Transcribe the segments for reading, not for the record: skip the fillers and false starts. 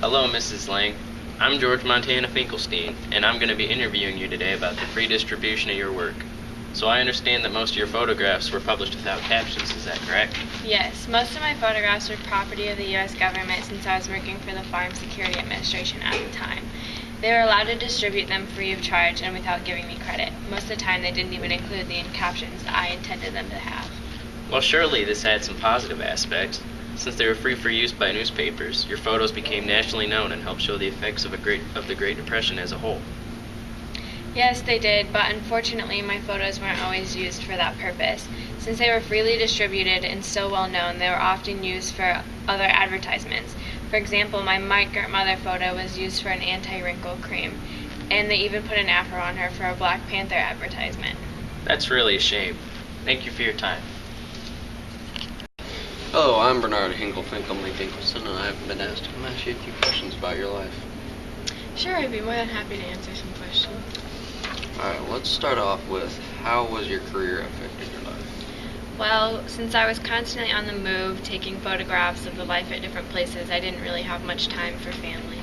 Hello, Mrs. Lange. I'm George Montana Finkelstein, and I'm going to be interviewing you today about the free distribution of your work. So I understand that most of your photographs were published without captions, is that correct? Yes, most of my photographs were property of the U.S. government since I was working for the Farm Security Administration at the time. They were allowed to distribute them free of charge and without giving me credit. Most of the time they didn't even include the captions that I intended them to have. Well, surely this had some positive aspects. Since they were free for use by newspapers, your photos became nationally known and helped show the effects of the Great Depression as a whole. Yes, they did, but unfortunately my photos weren't always used for that purpose. Since they were freely distributed and so well known, they were often used for other advertisements. For example, my migrant mother photo was used for an anti-wrinkle cream, and they even put an afro on her for a Black Panther advertisement. That's really a shame. Thank you for your time. Hello, I'm Bernard Finkelstein, and I've been asked to ask you a few questions about your life. Sure, I'd be more than happy to answer some questions. Alright, let's start off with, how was your career affecting your life? Well, since I was constantly on the move, taking photographs of the life at different places, I didn't really have much time for family.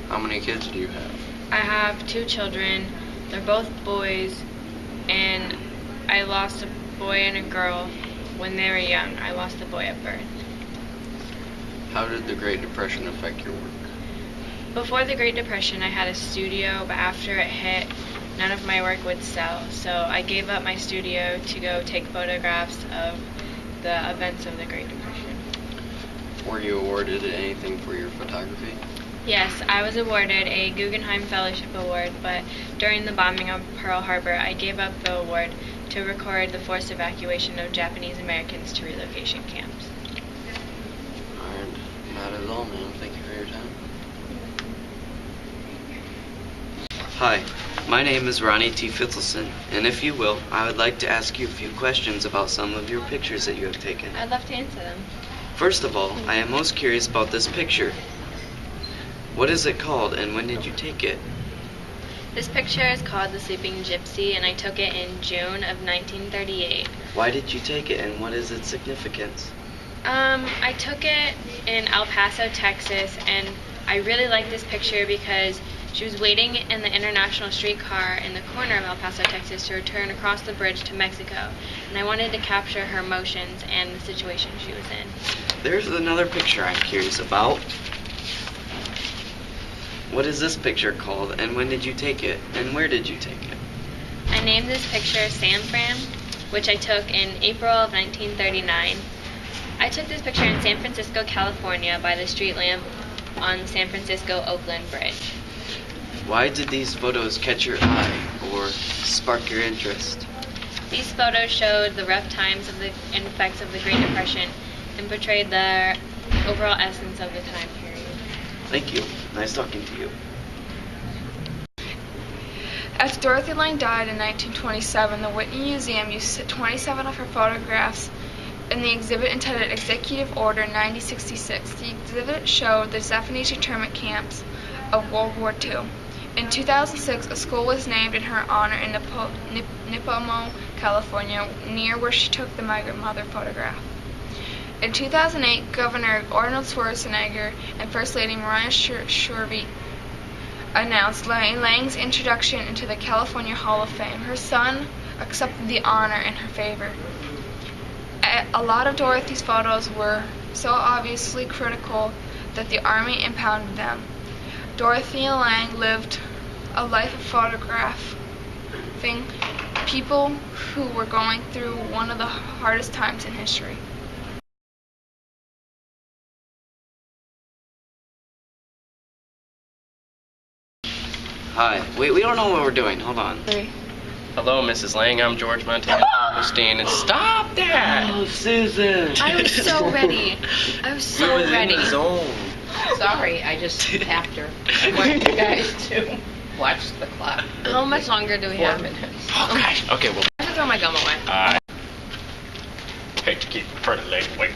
How many kids do you have? I have 2 children. They're both boys, and I lost a boy and a girl when they were young. I lost the boy at birth. How did the Great Depression affect your work? Before the Great Depression, I had a studio, but after it hit, none of my work would sell. So I gave up my studio to go take photographs of the events of the Great Depression. Were you awarded anything for your photography? Yes, I was awarded a Guggenheim Fellowship Award, but during the bombing of Pearl Harbor, I gave up the award to record the forced evacuation of Japanese Americans to relocation camps. Alright, that is all, ma'am. Thank you for your time. Hi, my name is Ronnie T. Fitzelson, and if you will, I would like to ask you a few questions about some of your pictures that you have taken. I'd love to answer them. First of all, I am most curious about this picture. What is it called, and when did you take it? This picture is called The Sleeping Gypsy, and I took it in June of 1938. Why did you take it, and what is its significance? I took it in El Paso, Texas, and I really liked this picture because she was waiting in the international streetcar in the corner of El Paso, Texas to return across the bridge to Mexico, and I wanted to capture her emotions and the situation she was in. There's another picture I'm curious about. What is this picture called, and when did you take it, and where did you take it? I named this picture San Fran, which I took in April of 1939. I took this picture in San Francisco, California by the street lamp on the San Francisco-Oakland Bridge. Why did these photos catch your eye, or spark your interest? These photos showed the rough times of and effects of the Great Depression and portrayed the overall essence of the time period. Thank you. Nice talking to you. After Dorothea Lange died in 1927, the Whitney Museum used 27 of her photographs in the exhibit entitled Executive Order 9066. The exhibit showed the Japanese internment camps of World War II. In 2006, a school was named in her honor in Nipomo, California, near where she took the migrant mother photograph. In 2008, Governor Arnold Schwarzenegger and First Lady Mariah Shriver announced Lange's introduction into the California Hall of Fame. Her son accepted the honor in her favor. A lot of Dorothy's photos were so obviously critical that the Army impounded them. Dorothea Lange lived a life of photographing people who were going through one of the hardest times in history. Hi. Wait, we don't know what we're doing. Hold on. 3. Hello, Mrs. Lange. I'm George Montana Finkelstein, and stop that! Oh, Susan! I was so ready. I was so ready. Sorry, I just have to. I want you guys to watch the clock. How much longer do we 4 have? minutes. Oh, gosh. Okay, well, I have to throw my gum away. hate to keep a pretty lady waiting.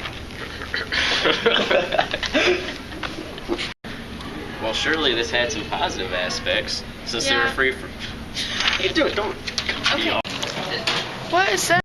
Well, surely this had some positive aspects, since they were Yeah. free for... You do it, don't... Okay. What is that?